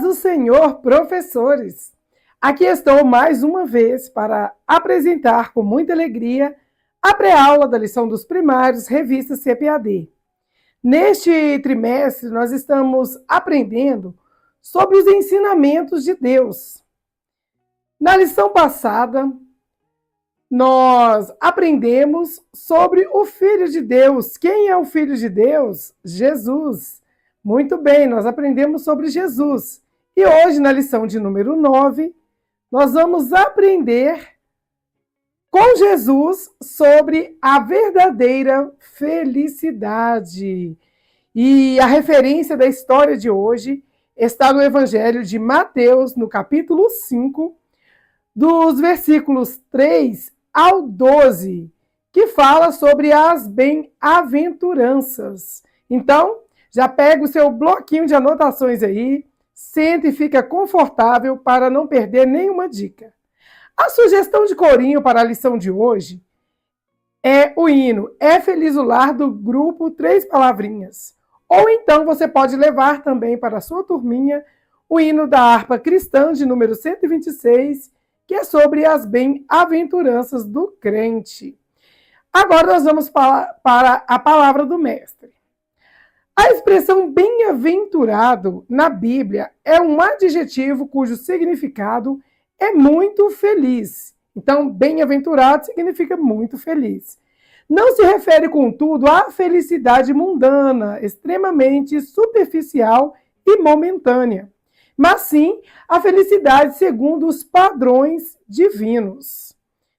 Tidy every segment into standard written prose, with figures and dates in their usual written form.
Paz do Senhor, professores! Aqui estou mais uma vez para apresentar com muita alegria a pré-aula da lição dos primários, revista CPAD. Neste trimestre, nós estamos aprendendo sobre os ensinamentos de Deus. Na lição passada, nós aprendemos sobre o Filho de Deus. Quem é o Filho de Deus? Jesus. Muito bem, nós aprendemos sobre Jesus. E hoje, na lição de número 9, nós vamos aprender com Jesus sobre a verdadeira felicidade. E a referência da história de hoje está no Evangelho de Mateus, no capítulo 5, dos versículos 3 ao 12, que fala sobre as bem-aventuranças. Então, já pega o seu bloquinho de anotações aí, senta e fica confortável para não perder nenhuma dica. A sugestão de corinho para a lição de hoje é o hino É Feliz o Lar, do grupo Três Palavrinhas. Ou então você pode levar também para a sua turminha o hino da harpa cristã de número 126, que é sobre as bem-aventuranças do crente. Agora nós vamos para a palavra do mestre. A expressão bem-aventurado na Bíblia é um adjetivo cujo significado é muito feliz. Então, bem-aventurado significa muito feliz. Não se refere, contudo, à felicidade mundana, extremamente superficial e momentânea, mas sim à felicidade segundo os padrões divinos.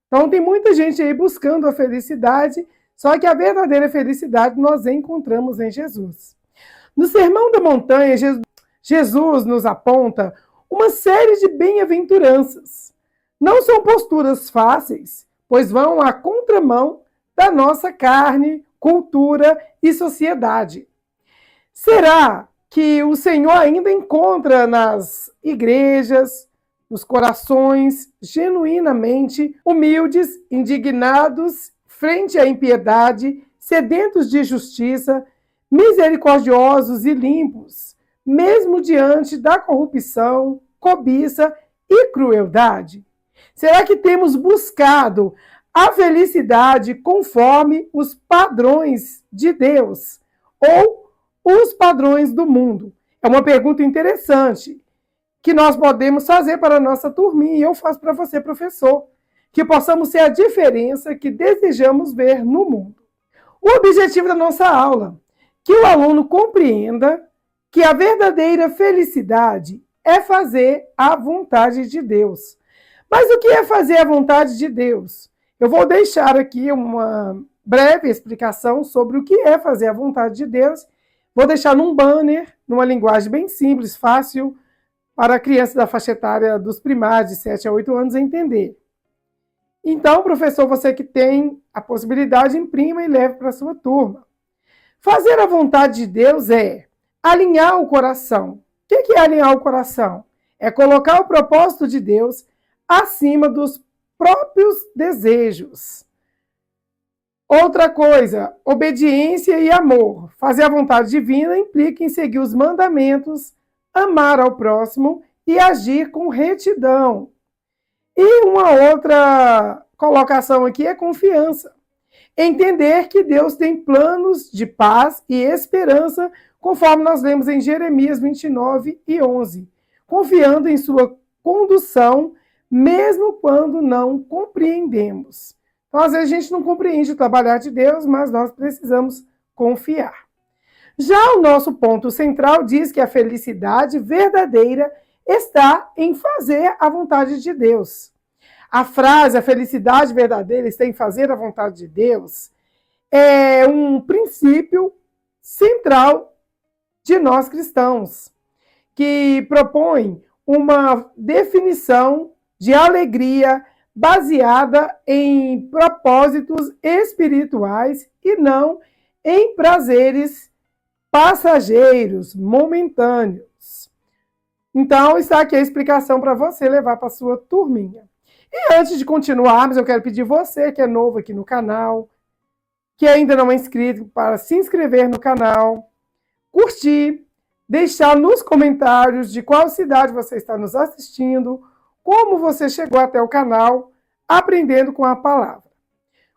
Então, tem muita gente aí buscando a felicidade, só que a verdadeira felicidade nós encontramos em Jesus. No Sermão da Montanha, Jesus nos aponta uma série de bem-aventuranças. Não são posturas fáceis, pois vão à contramão da nossa carne, cultura e sociedade. Será que o Senhor ainda encontra nas igrejas, nos corações genuinamente humildes, indignados frente à impiedade, sedentos de justiça, misericordiosos e limpos, mesmo diante da corrupção, cobiça e crueldade? Será que temos buscado a felicidade conforme os padrões de Deus ou os padrões do mundo? É uma pergunta interessante que nós podemos fazer para a nossa turminha, e eu faço para você, professor, que possamos ser a diferença que desejamos ver no mundo. O objetivo da nossa aula, que o aluno compreenda que a verdadeira felicidade é fazer a vontade de Deus. Mas o que é fazer a vontade de Deus? Eu vou deixar aqui uma breve explicação sobre o que é fazer a vontade de Deus. Vou deixar num banner, numa linguagem bem simples, fácil, para a criança da faixa etária dos primários, de 7 a 8 anos, entender. Então, professor, você que tem a possibilidade, imprima e leve para a sua turma. Fazer a vontade de Deus é alinhar o coração. O que é alinhar o coração? É colocar o propósito de Deus acima dos próprios desejos. Outra coisa, obediência e amor. Fazer a vontade divina implica em seguir os mandamentos, amar ao próximo e agir com retidão. E uma outra colocação aqui é confiança. Entender que Deus tem planos de paz e esperança, conforme nós lemos em Jeremias 29 e 11, confiando em sua condução, mesmo quando não compreendemos. Então, às vezes, a gente não compreende o trabalhar de Deus, mas nós precisamos confiar. Já o nosso ponto central diz que a felicidade verdadeira está em fazer a vontade de Deus. A frase, a felicidade verdadeira está em fazer a vontade de Deus, é um princípio central de nós cristãos, que propõe uma definição de alegria baseada em propósitos espirituais e não em prazeres passageiros, momentâneos. Então, está aqui a explicação para você levar para a sua turminha. E antes de continuarmos, eu quero pedir você que é novo aqui no canal, que ainda não é inscrito, para se inscrever no canal, curtir, deixar nos comentários de qual cidade você está nos assistindo, como você chegou até o canal Aprendendo com a Palavra.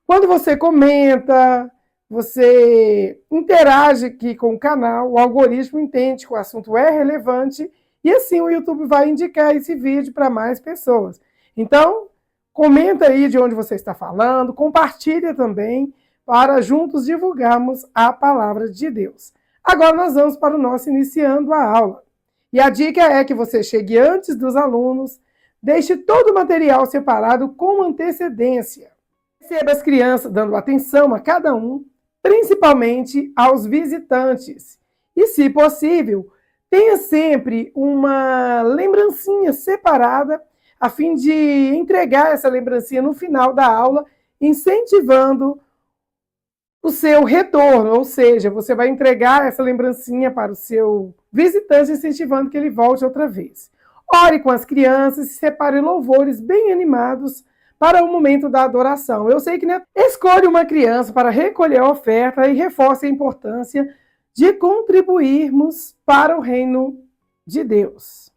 Quando você comenta, você interage aqui com o canal, o algoritmo entende que o assunto é relevante e assim o YouTube vai indicar esse vídeo para mais pessoas. Então, comenta aí de onde você está falando, compartilha também para juntos divulgarmos a palavra de Deus. Agora nós vamos para o nosso iniciando a aula. E a dica é que você chegue antes dos alunos, deixe todo o material separado com antecedência. Receba as crianças dando atenção a cada um, principalmente aos visitantes. E, se possível, tenha sempre uma lembrancinha separada, a fim de entregar essa lembrancinha no final da aula, incentivando o seu retorno, ou seja, você vai entregar essa lembrancinha para o seu visitante, incentivando que ele volte outra vez. Ore com as crianças e separe louvores bem animados para o momento da adoração. Eu sei que escolhe uma criança para recolher a oferta e reforce a importância de contribuirmos para o reino de Deus.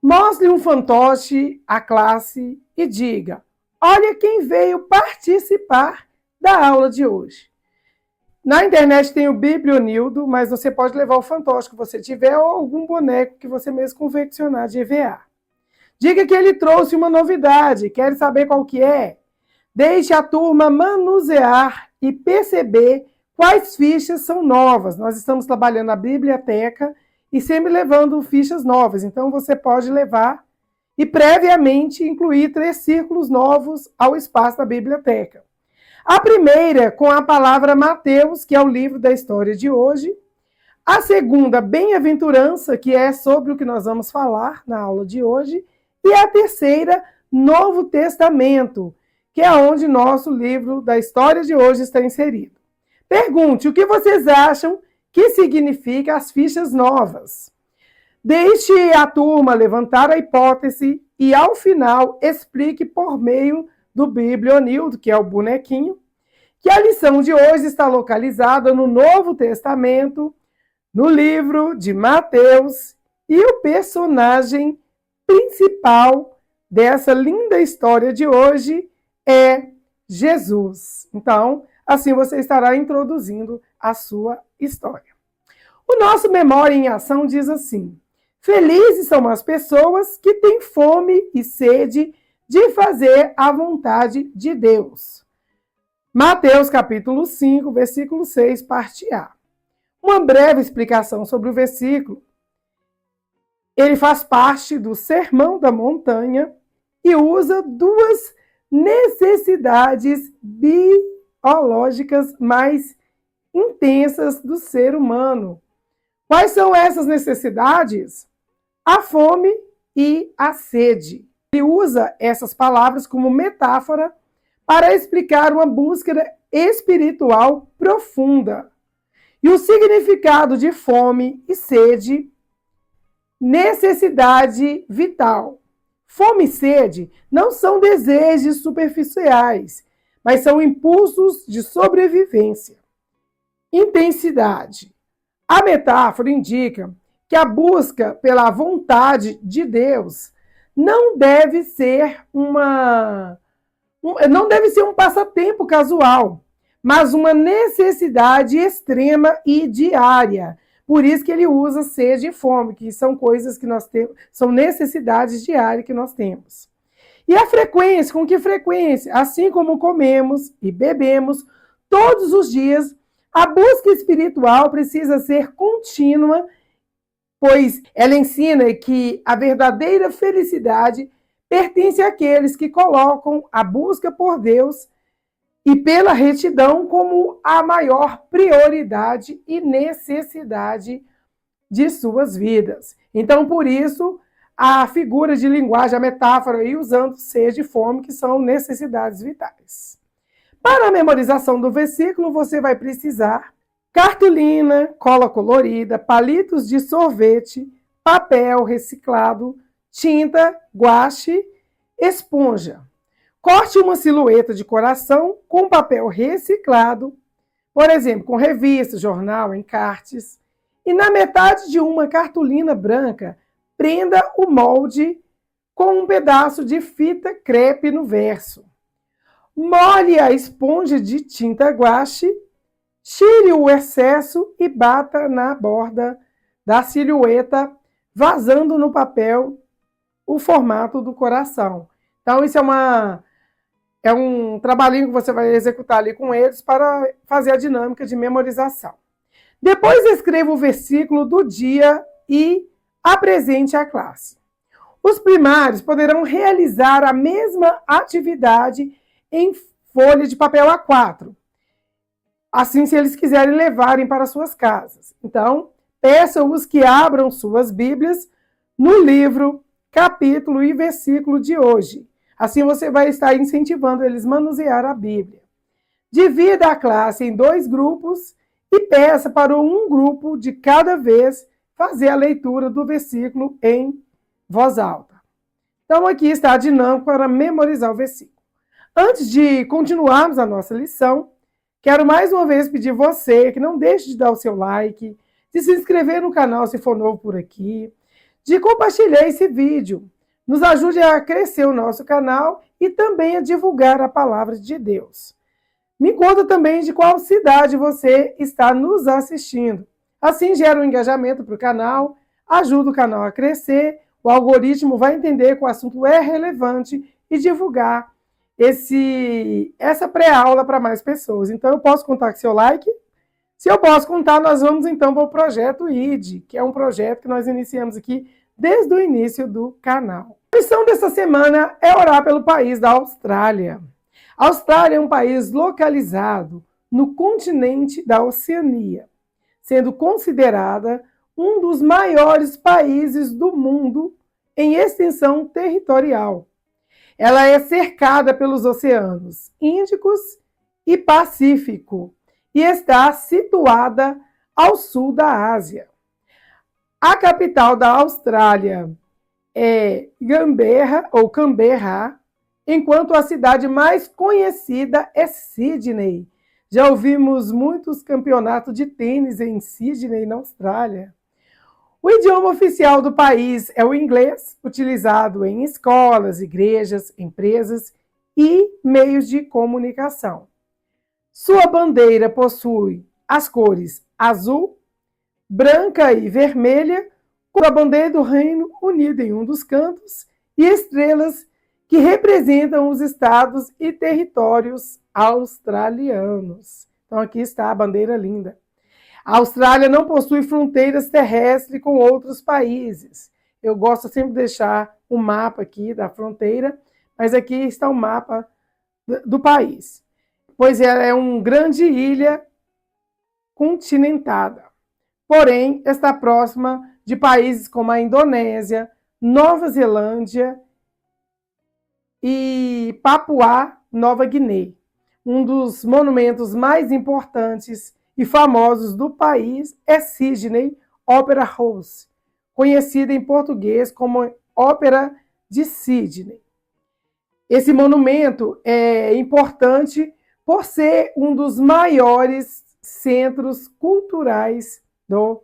Mostre um fantoche à classe e diga: olha quem veio participar da aula de hoje. Na internet tem o Biblionildo, mas você pode levar o fantoche que você tiver ou algum boneco que você mesmo confeccionar de EVA. Diga que ele trouxe uma novidade, quer saber qual que é? Deixe a turma manusear e perceber quais fichas são novas. Nós estamos trabalhando na biblioteca e sempre levando fichas novas, então você pode levar e previamente incluir 3 círculos novos ao espaço da biblioteca. A primeira com a palavra Mateus, que é o livro da história de hoje. A segunda, Bem-aventurança, que é sobre o que nós vamos falar na aula de hoje. E a terceira, Novo Testamento, que é onde nosso livro da história de hoje está inserido. Pergunte o que vocês acham que significa as fichas novas. Deixe a turma levantar a hipótese e, ao final, explique por meio do Biblionildo, que é o bonequinho, que a lição de hoje está localizada no Novo Testamento, no livro de Mateus, e o personagem principal dessa linda história de hoje é Jesus. Então, assim você estará introduzindo a sua história. O nosso Memória em Ação diz assim: felizes são as pessoas que têm fome e sede de fazer a vontade de Deus. Mateus capítulo 5, versículo 6, parte A. Uma breve explicação sobre o versículo. Ele faz parte do Sermão da Montanha e usa 2 necessidades biológicas mais intensas do ser humano. Quais são essas necessidades? A fome e a sede. Ele usa essas palavras como metáfora para explicar uma búsqueda espiritual profunda. E o significado de fome e sede, necessidade vital. Fome e sede não são desejos superficiais, mas são impulsos de sobrevivência. Intensidade. A metáfora indica que a busca pela vontade de Deus não deve ser um passatempo casual, mas uma necessidade extrema e diária. Por isso que ele usa sede e fome, que são coisas que nós temos, são necessidades diárias que nós temos. E a frequência, com que frequência? Assim como comemos e bebemos todos os dias, a busca espiritual precisa ser contínua, pois ela ensina que a verdadeira felicidade pertence àqueles que colocam a busca por Deus e pela retidão como a maior prioridade e necessidade de suas vidas. Então, por isso, a figura de linguagem, a metáfora, aí usando sede e fome, que são necessidades vitais. Para a memorização do versículo, você vai precisar cartolina, cola colorida, palitos de sorvete, papel reciclado, tinta, guache, esponja. Corte uma silhueta de coração com papel reciclado, por exemplo, com revista, jornal, encartes. e na metade de uma cartolina branca, prenda o molde com um pedaço de fita crepe no verso. Molhe a esponja de tinta guache, tire o excesso e bata na borda da silhueta, vazando no papel o formato do coração. Então, isso é um trabalhinho que você vai executar ali com eles para fazer a dinâmica de memorização. Depois escreva o versículo do dia e apresente à classe. Os primários poderão realizar a mesma atividade em folha de papel A4, assim se eles quiserem levarem para suas casas. Então, peça-os que abram suas Bíblias no livro, capítulo e versículo de hoje. Assim você vai estar incentivando eles a manusear a Bíblia. Divida a classe em 2 grupos e peça para um grupo de cada vez fazer a leitura do versículo em voz alta. Então, aqui está a dinâmica para memorizar o versículo. Antes de continuarmos a nossa lição, quero mais uma vez pedir você que não deixe de dar o seu like, de se inscrever no canal se for novo por aqui, de compartilhar esse vídeo. Nos ajude a crescer o nosso canal e também a divulgar a palavra de Deus. Me conta também de qual cidade você está nos assistindo. Assim gera um engajamento para o canal, ajuda o canal a crescer, o algoritmo vai entender que o assunto é relevante e divulgar essa pré-aula para mais pessoas. Então, eu posso contar com seu like? Se eu posso contar, nós vamos então para o projeto ID, que é um projeto que nós iniciamos aqui desde o início do canal. A missão dessa semana é orar pelo país da Austrália. A Austrália é um país localizado no continente da Oceania, sendo considerada um dos maiores países do mundo em extensão territorial. Ela é cercada pelos oceanos Índicos e Pacífico e está situada ao sul da Ásia. A capital da Austrália é Canberra, enquanto a cidade mais conhecida é Sydney. Já ouvimos muitos campeonatos de tênis em Sydney, na Austrália. O idioma oficial do país é o inglês, utilizado em escolas, igrejas, empresas e meios de comunicação. Sua bandeira possui as cores azul, branca e vermelha, com a bandeira do Reino Unido em um dos cantos e estrelas que representam os estados e territórios australianos. Então aqui está a bandeira linda. A Austrália não possui fronteiras terrestres com outros países. Eu gosto sempre de deixar o mapa aqui da fronteira, mas aqui está o mapa do país. Pois ela é uma grande ilha continentada. Porém, está próxima de países como a Indonésia, Nova Zelândia e Papua Nova Guiné. Um dos monumentos mais importantes e famosos do país é Sydney Opera House, conhecida em português como Ópera de Sydney. Esse monumento é importante por ser um dos maiores centros culturais do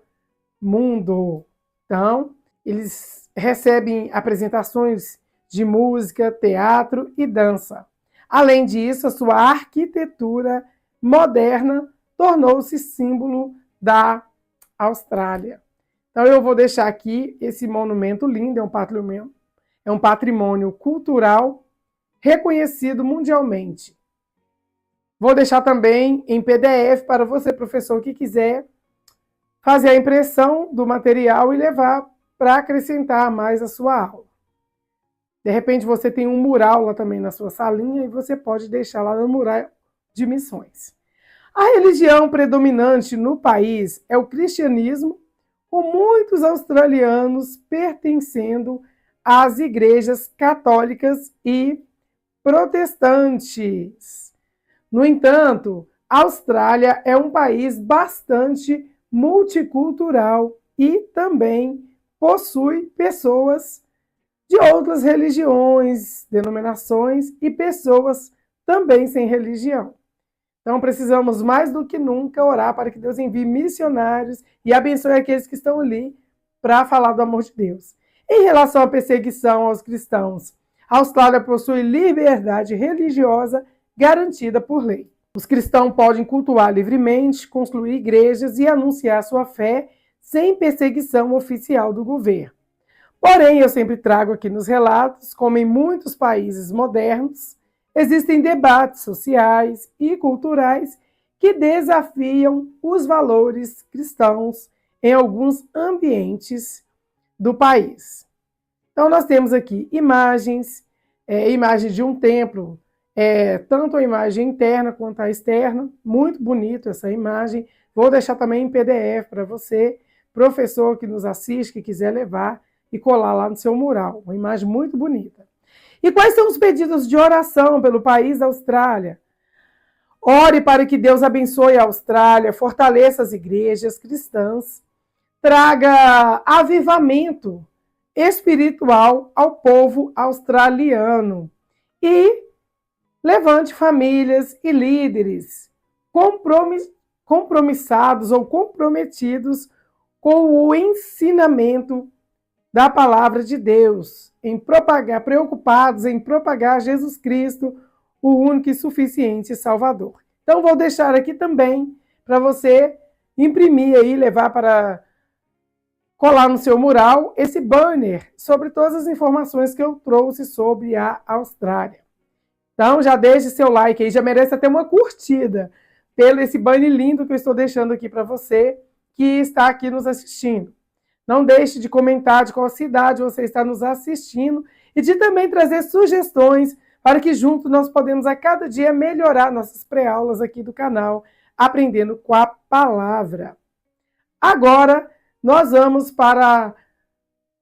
mundo. Então, eles recebem apresentações de música, teatro e dança. Além disso, a sua arquitetura moderna tornou-se símbolo da Austrália. Então, eu vou deixar aqui esse monumento lindo, é um patrimônio cultural reconhecido mundialmente. Vou deixar também em PDF para você, professor, que quiser fazer a impressão do material e levar para acrescentar mais a sua aula. De repente, você tem um mural lá também na sua salinha e você pode deixar lá no mural de missões. A religião predominante no país é o cristianismo, com muitos australianos pertencendo às igrejas católicas e protestantes. No entanto, a Austrália é um país bastante multicultural e também possui pessoas de outras religiões, denominações e pessoas também sem religião. Então, precisamos mais do que nunca orar para que Deus envie missionários e abençoe aqueles que estão ali para falar do amor de Deus. Em relação à perseguição aos cristãos, a Austrália possui liberdade religiosa garantida por lei. Os cristãos podem cultuar livremente, construir igrejas e anunciar sua fé sem perseguição oficial do governo. Porém, eu sempre trago aqui nos relatos, como em muitos países modernos, existem debates sociais e culturais que desafiam os valores cristãos em alguns ambientes do país. Então, nós temos aqui imagens de um templo, tanto a imagem interna quanto a externa, muito bonito essa imagem. Vou deixar também em PDF para você, professor que nos assiste, que quiser levar e colar lá no seu mural. Uma imagem muito bonita. E quais são os pedidos de oração pelo país da Austrália? Ore para que Deus abençoe a Austrália, fortaleça as igrejas cristãs, traga avivamento espiritual ao povo australiano e levante famílias e líderes compromissados ou comprometidos com o ensinamento da palavra de Deus, preocupados em propagar Jesus Cristo, o único e suficiente Salvador. Então, vou deixar aqui também para você imprimir aí, levar para colar no seu mural esse banner sobre todas as informações que eu trouxe sobre a Austrália. Então, já deixe seu like aí, já merece até uma curtida pelo esse banner lindo que eu estou deixando aqui para você que está aqui nos assistindo. Não deixe de comentar de qual cidade você está nos assistindo e de também trazer sugestões para que juntos nós podemos a cada dia melhorar nossas pré-aulas aqui do canal, aprendendo com a palavra. Agora, nós vamos para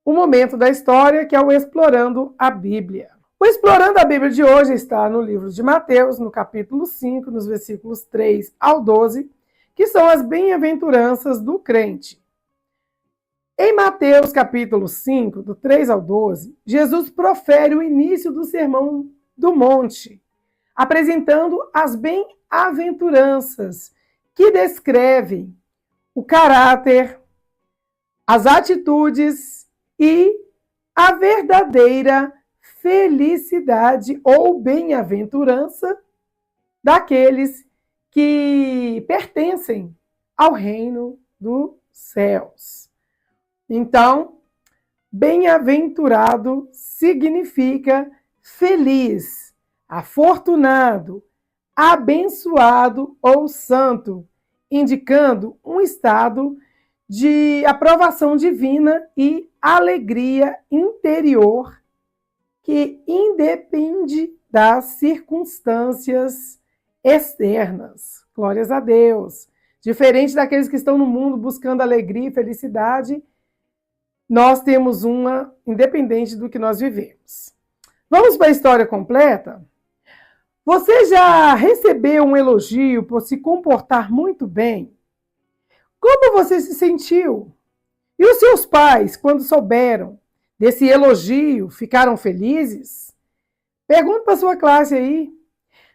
o momento da história, que é o Explorando a Bíblia. O Explorando a Bíblia de hoje está no livro de Mateus, no capítulo 5, nos versículos 3 ao 12, que são as bem-aventuranças do crente. Em Mateus capítulo 5, do 3 ao 12, Jesus profere o início do Sermão do Monte, apresentando as bem-aventuranças que descrevem o caráter, as atitudes e a verdadeira felicidade ou bem-aventurança daqueles que pertencem ao reino dos céus. Então, bem-aventurado significa feliz, afortunado, abençoado ou santo, indicando um estado de aprovação divina e alegria interior que independe das circunstâncias externas. Glórias a Deus. Diferente daqueles que estão no mundo buscando alegria e felicidade, nós temos uma independente do que nós vivemos. Vamos para a história completa? Você já recebeu um elogio por se comportar muito bem? Como você se sentiu? E os seus pais, quando souberam desse elogio, ficaram felizes? Pergunta para a sua classe aí.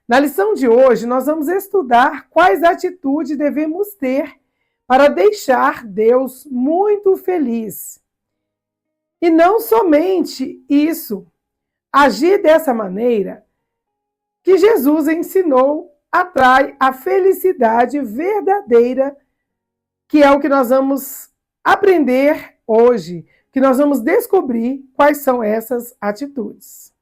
Na lição de hoje, nós vamos estudar quais atitudes devemos ter para deixar Deus muito feliz. E não somente isso, agir dessa maneira que Jesus ensinou atrai a felicidade verdadeira, que é o que nós vamos aprender hoje, que nós vamos descobrir quais são essas atitudes.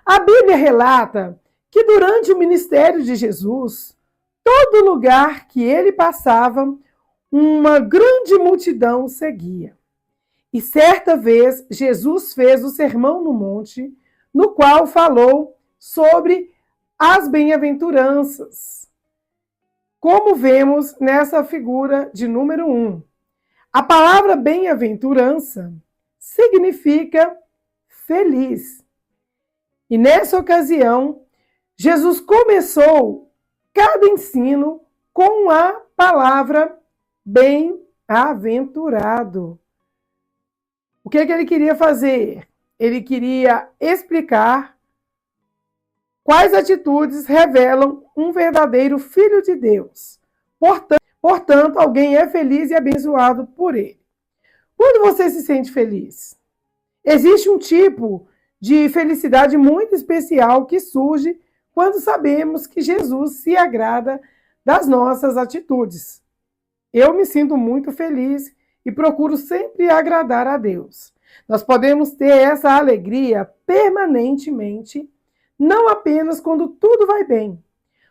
A Bíblia relata que durante o ministério de Jesus, todo lugar que ele passava, uma grande multidão seguia. E certa vez, Jesus fez o Sermão no Monte, no qual falou sobre as bem-aventuranças. Como vemos nessa figura de número 1. A palavra bem-aventurança significa feliz. E nessa ocasião, Jesus começou cada ensino com a palavra bem-aventurado. O que ele queria fazer? Ele queria explicar Quais atitudes revelam um verdadeiro filho de Deus? Portanto, alguém é feliz e abençoado por ele. Quando você se sente feliz? Existe um tipo de felicidade muito especial que surge quando sabemos que Jesus se agrada das nossas atitudes. Eu me sinto muito feliz e procuro sempre agradar a Deus. Nós podemos ter essa alegria permanentemente, não apenas quando tudo vai bem,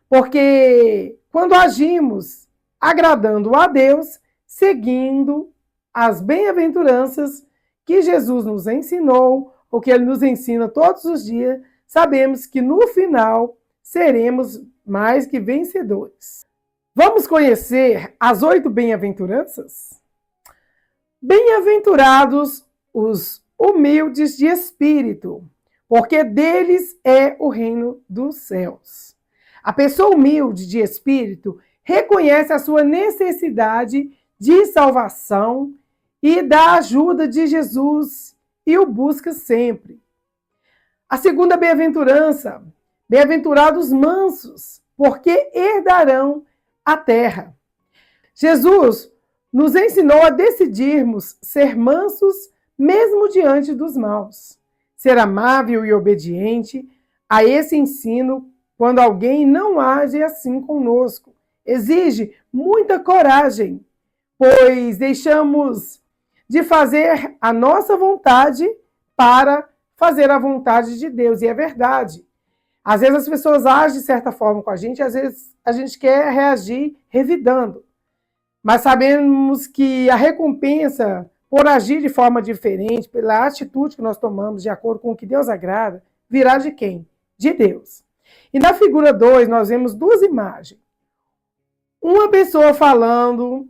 porque quando agimos agradando a Deus, seguindo as bem-aventuranças que Jesus nos ensinou, ou que Ele nos ensina todos os dias, sabemos que no final seremos mais que vencedores. Vamos conhecer as 8 bem-aventuranças? Bem-aventurados os humildes de espírito, porque deles é o reino dos céus. A pessoa humilde de espírito reconhece a sua necessidade de salvação e da ajuda de Jesus e o busca sempre. A segunda bem-aventurança, bem-aventurados mansos, porque herdarão a terra. Jesus nos ensinou a decidirmos ser mansos mesmo diante dos maus. Ser amável e obediente a esse ensino quando alguém não age assim conosco. Exige muita coragem, pois deixamos de fazer a nossa vontade para fazer a vontade de Deus. E é verdade. Às vezes as pessoas agem de certa forma com a gente, às vezes a gente quer reagir revidando. Mas sabemos que a recompensa por agir de forma diferente, pela atitude que nós tomamos de acordo com o que Deus agrada, virá de quem? De Deus. E na figura 2, nós vemos 2 imagens. Uma pessoa falando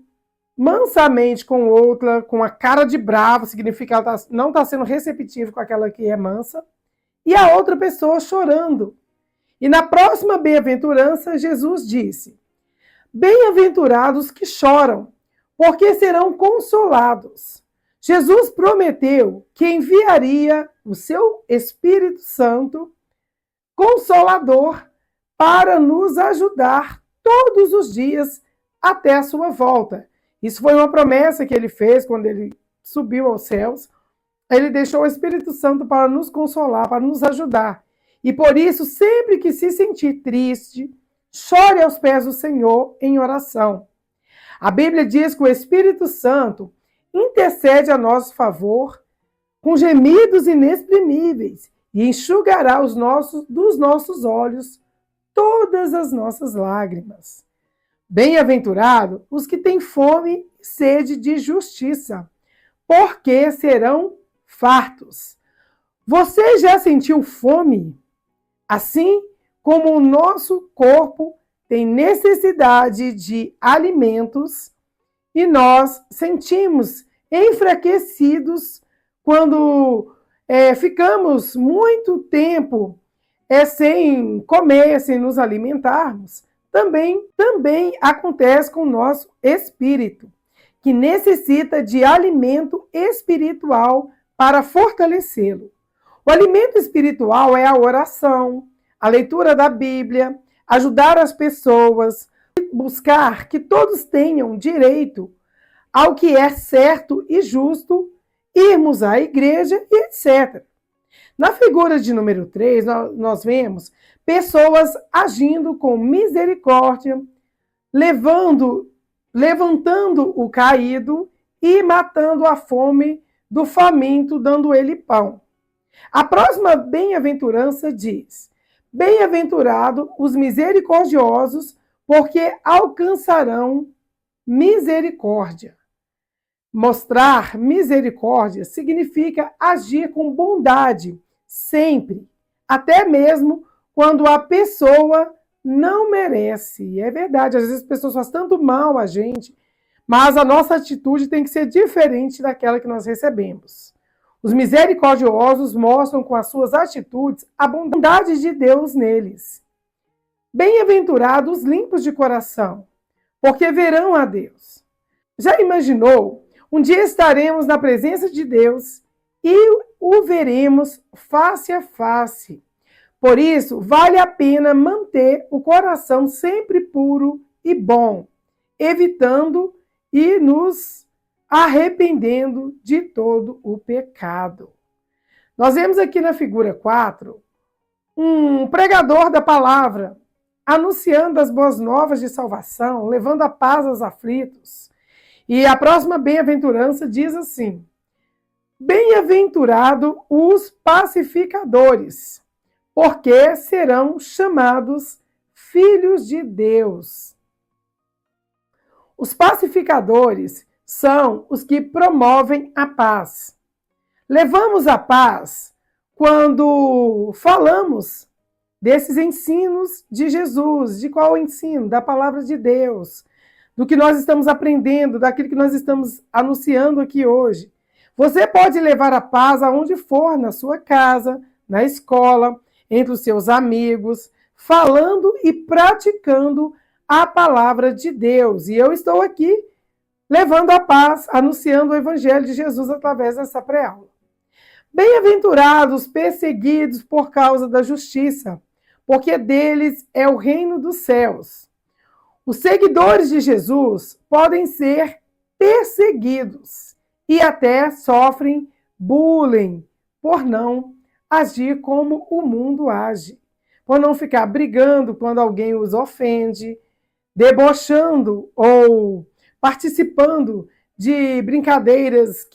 mansamente com outra, com a cara de bravo, significa que ela não está sendo receptiva com aquela que é mansa, e a outra pessoa chorando. E na próxima bem-aventurança, Jesus disse: bem-aventurados que choram, porque serão consolados. Jesus prometeu que enviaria o seu Espírito Santo, Consolador, para nos ajudar todos os dias até a sua volta. Isso foi uma promessa que ele fez quando ele subiu aos céus. Ele deixou o Espírito Santo para nos consolar, para nos ajudar. E por isso, sempre que se sentir triste, chore aos pés do Senhor em oração. A Bíblia diz que o Espírito Santo intercede a nosso favor com gemidos inexprimíveis e enxugará dos nossos olhos todas as nossas lágrimas. Bem-aventurado os que têm fome e sede de justiça, porque serão fartos. Você já sentiu fome? Assim como o nosso corpo tem necessidade de alimentos e nós sentimos enfraquecidos quando ficamos muito tempo sem comer, sem nos alimentarmos, também acontece com o nosso espírito, que necessita de alimento espiritual para fortalecê-lo. O alimento espiritual é a oração, a leitura da Bíblia, ajudar as pessoas, buscar que todos tenham direito ao que é certo e justo, irmos à igreja e etc. Na figura de número 3, nós vemos pessoas agindo com misericórdia, levantando o caído e matando a fome do faminto, dando ele pão. A próxima bem-aventurança diz: bem-aventurado os misericordiosos, porque alcançarão misericórdia. Mostrar misericórdia significa agir com bondade, sempre, até mesmo quando a pessoa não merece. É verdade, às vezes as pessoas fazem tanto mal a gente, mas a nossa atitude tem que ser diferente daquela que nós recebemos. Os misericordiosos mostram com as suas atitudes a bondade de Deus neles. Bem-aventurados os limpos de coração, porque verão a Deus. Já imaginou? Um dia estaremos na presença de Deus e o veremos face a face. Por isso, vale a pena manter o coração sempre puro e bom, evitando e nos arrependendo de todo o pecado. Nós vemos aqui na figura 4 um pregador da palavra, anunciando as boas novas de salvação, levando a paz aos aflitos. E a próxima bem-aventurança diz assim: bem-aventurado os pacificadores, porque serão chamados filhos de Deus. Os pacificadores são os que promovem a paz. Levamos a paz quando falamos desses ensinos de Jesus. De qual ensino? Da palavra de Deus, do que nós estamos aprendendo, daquilo que nós estamos anunciando aqui hoje. Você pode levar a paz aonde for, na sua casa, na escola, entre os seus amigos, falando e praticando a palavra de Deus. E eu estou aqui levando a paz, anunciando o evangelho de Jesus através dessa pré-aula. Bem-aventurados perseguidos por causa da justiça, porque deles é o reino dos céus. Os seguidores de Jesus podem ser perseguidos e até sofrem bullying por não agir como o mundo age, por não ficar brigando quando alguém os ofende, debochando ou participando de brincadeiras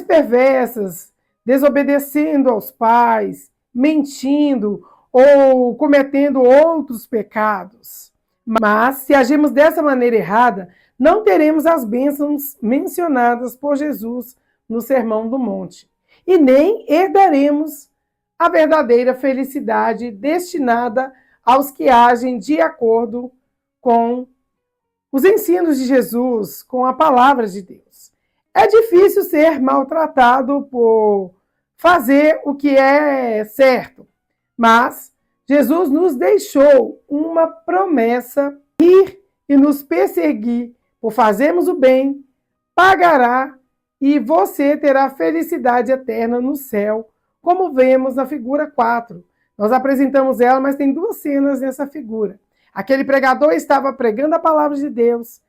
perversas, desobedecendo aos pais, mentindo ou cometendo outros pecados. Mas, se agirmos dessa maneira errada, não teremos as bênçãos mencionadas por Jesus no Sermão do Monte, e nem herdaremos a verdadeira felicidade destinada aos que agem de acordo com os ensinos de Jesus, com a palavra de Deus. É difícil ser maltratado por fazer o que é certo, mas Jesus nos deixou uma promessa: ir e nos perseguir por fazermos o bem, pagará e você terá felicidade eterna no céu, como vemos na figura 4. Nós apresentamos ela, mas tem duas cenas nessa figura. Aquele pregador estava pregando a palavra de Deus,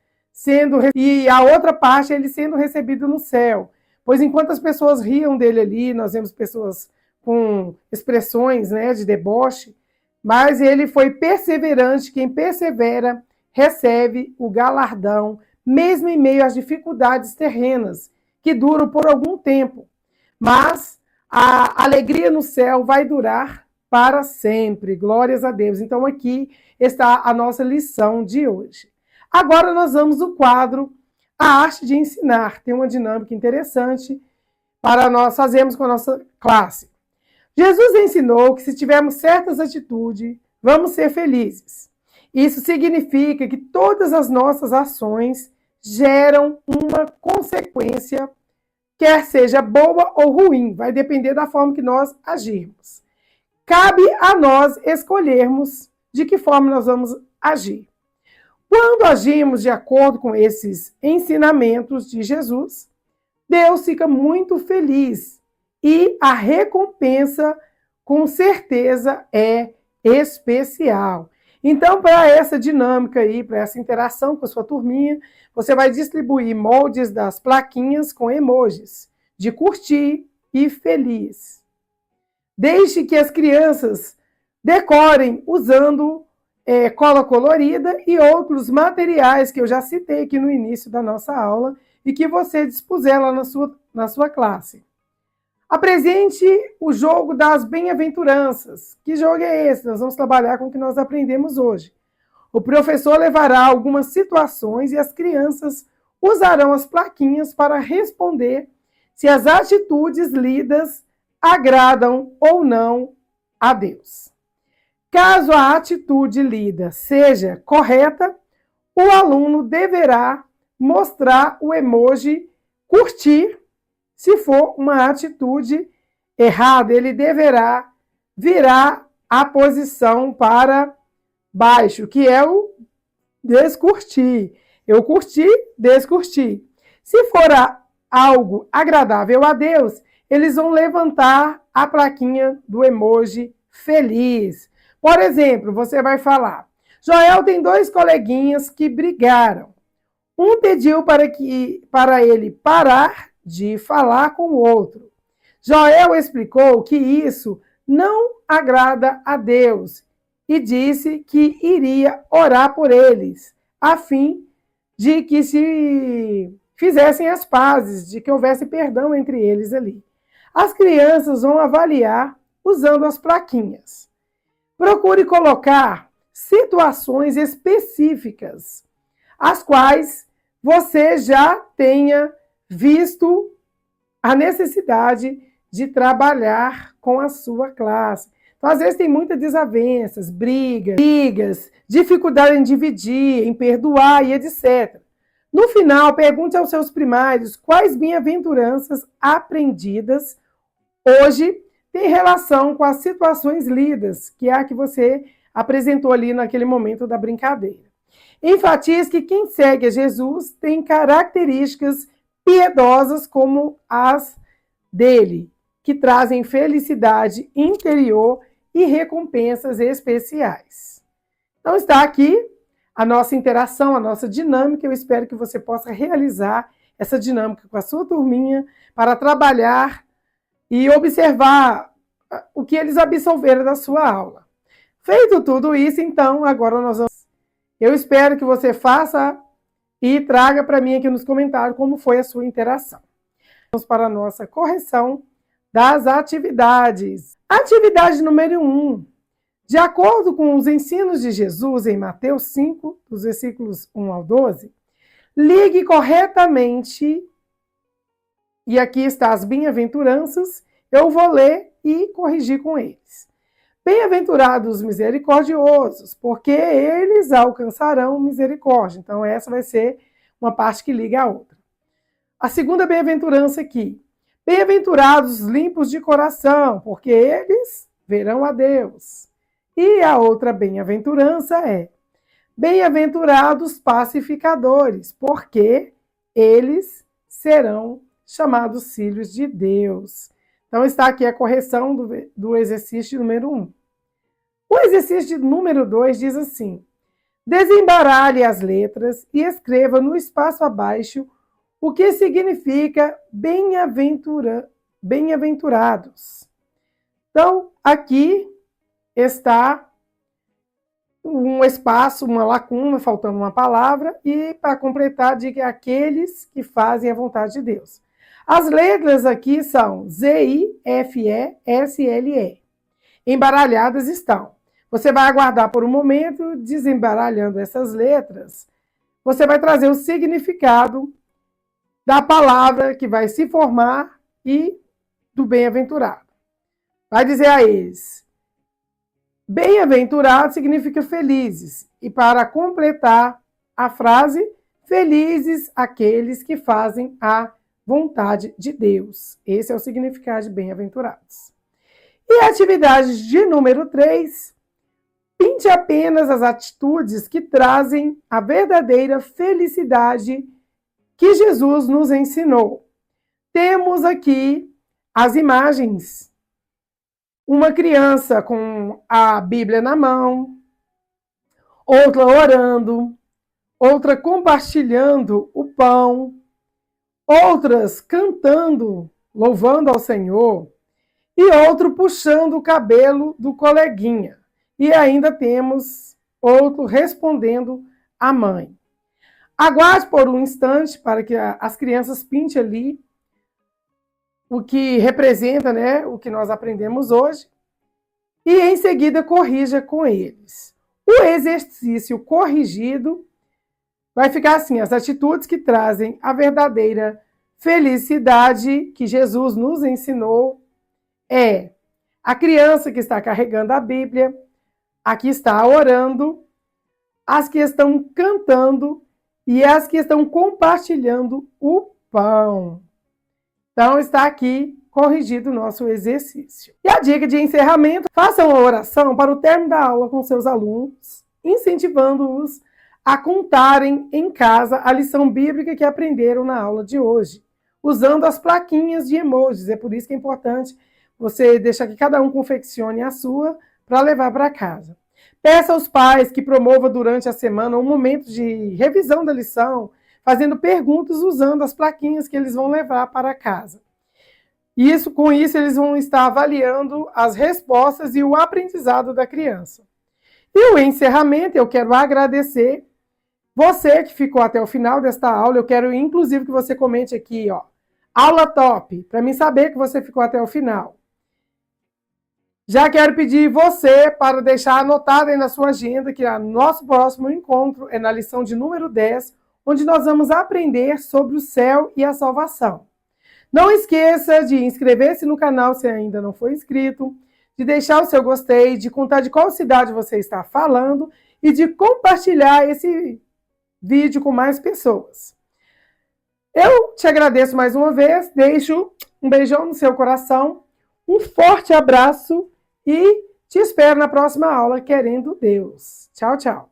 e a outra parte ele sendo recebido no céu. Pois enquanto as pessoas riam dele ali, nós vemos pessoas com expressões, de deboche, mas ele foi perseverante. Quem persevera recebe o galardão, mesmo em meio às dificuldades terrenas, que duram por algum tempo. Mas a alegria no céu vai durar para sempre. Glórias a Deus. Então aqui está a nossa lição de hoje. Agora nós vamos ao quadro A Arte de Ensinar. Tem uma dinâmica interessante para nós fazermos com a nossa classe. Jesus ensinou que se tivermos certas atitudes, vamos ser felizes. Isso significa que todas as nossas ações geram uma consequência, quer seja boa ou ruim, vai depender da forma que nós agirmos. Cabe a nós escolhermos de que forma nós vamos agir. Quando agimos de acordo com esses ensinamentos de Jesus, Deus fica muito feliz e a recompensa, com certeza, é especial. Então, para essa dinâmica aí, para essa interação com a sua turminha, você vai distribuir moldes das plaquinhas com emojis de curtir e feliz. Deixe que as crianças decorem usando cola colorida e outros materiais que eu já citei aqui no início da nossa aula e que você dispuser lá na sua classe. Apresente o jogo das bem-aventuranças. Que jogo é esse? Nós vamos trabalhar com o que nós aprendemos hoje. O professor levará algumas situações e as crianças usarão as plaquinhas para responder se as atitudes lidas agradam ou não a Deus. Caso a atitude lida seja correta, o aluno deverá mostrar o emoji curtir. Se for uma atitude errada, ele deverá virar a posição para baixo, que é o descurtir. Eu curti, descurti. Se for algo agradável a Deus, eles vão levantar a plaquinha do emoji feliz. Por exemplo, você vai falar: Joel tem 2 coleguinhas que brigaram. Um pediu para ele parar de falar com o outro. Joel explicou que isso não agrada a Deus e disse que iria orar por eles, a fim de que se fizessem as pazes, de que houvesse perdão entre eles ali. As crianças vão avaliar usando as plaquinhas. Procure colocar situações específicas, as quais você já tenha visto a necessidade de trabalhar com a sua classe. Então, às vezes tem muitas desavenças, brigas, dificuldade em dividir, em perdoar e etc. No final, pergunte aos seus primários quais bem-aventuranças aprendidas hoje têm relação com as situações lidas, que é a que você apresentou ali naquele momento da brincadeira. Enfatize que quem segue a Jesus tem características piedosas como as dele, que trazem felicidade interior e recompensas especiais. Então está aqui a nossa interação, a nossa dinâmica. Eu espero que você possa realizar essa dinâmica com a sua turminha para trabalhar e observar o que eles absorveram da sua aula. Feito tudo isso, então, agora nós vamos... Eu espero que você faça e traga para mim aqui nos comentários como foi a sua interação. Vamos para a nossa correção das atividades. Atividade número 1. De acordo com os ensinos de Jesus em Mateus 5, dos versículos 1 ao 12, ligue corretamente, e aqui está as bem-aventuranças, eu vou ler e corrigir com eles. Bem-aventurados os misericordiosos, porque eles alcançarão misericórdia. Então, essa vai ser uma parte que liga a outra. A segunda bem-aventurança aqui. Bem-aventurados os limpos de coração, porque eles verão a Deus. E a outra bem-aventurança é: bem-aventurados pacificadores, porque eles serão chamados filhos de Deus. Então, está aqui a correção do exercício número 1. O exercício número 2 diz assim: desembaralhe as letras e escreva no espaço abaixo o que significa bem-aventurados. Então, aqui está um espaço, uma lacuna, faltando uma palavra, e para completar, diga aqueles que fazem a vontade de Deus. As letras aqui são Z-I-F-E-S-L-E. Embaralhadas estão. Você vai aguardar por um momento, desembaralhando essas letras, você vai trazer o significado da palavra que vai se formar e do bem-aventurado. Vai dizer a eles: bem-aventurado significa felizes. E para completar a frase, felizes aqueles que fazem a vontade de Deus. Esse é o significado de bem-aventurados. E a atividade de número 3, pinte apenas as atitudes que trazem a verdadeira felicidade que Jesus nos ensinou. Temos aqui as imagens. Uma criança com a Bíblia na mão, outra orando, outra compartilhando o pão, outras cantando, louvando ao Senhor, e outro puxando o cabelo do coleguinha. E ainda temos outro respondendo à mãe. Aguarde por um instante para que as crianças pintem ali o que representa, né, o que nós aprendemos hoje, e em seguida corrija com eles. O exercício corrigido vai ficar assim: as atitudes que trazem a verdadeira felicidade que Jesus nos ensinou é a criança que está carregando a Bíblia, a que está orando, as que estão cantando e as que estão compartilhando o pão. Então, está aqui corrigido o nosso exercício. E a dica de encerramento: façam uma oração para o término da aula com seus alunos, incentivando-os a contarem em casa a lição bíblica que aprenderam na aula de hoje, usando as plaquinhas de emojis. É por isso que é importante você deixa que cada um confeccione a sua para levar para casa. Peça aos pais que promovam durante a semana um momento de revisão da lição, fazendo perguntas usando as plaquinhas que eles vão levar para casa. Com isso, eles vão estar avaliando as respostas e o aprendizado da criança. E o encerramento, eu quero agradecer você que ficou até o final desta aula. Eu quero, inclusive, que você comente aqui, ó, aula top, para mim saber que você ficou até o final. Já quero pedir você para deixar anotado aí na sua agenda que o nosso próximo encontro é na lição de número 10, onde nós vamos aprender sobre o céu e a salvação. Não esqueça de inscrever-se no canal se ainda não for inscrito, de deixar o seu gostei, de contar de qual cidade você está falando e de compartilhar esse vídeo com mais pessoas. Eu te agradeço mais uma vez, deixo um beijão no seu coração, um forte abraço e te espero na próxima aula, querendo Deus. Tchau, tchau.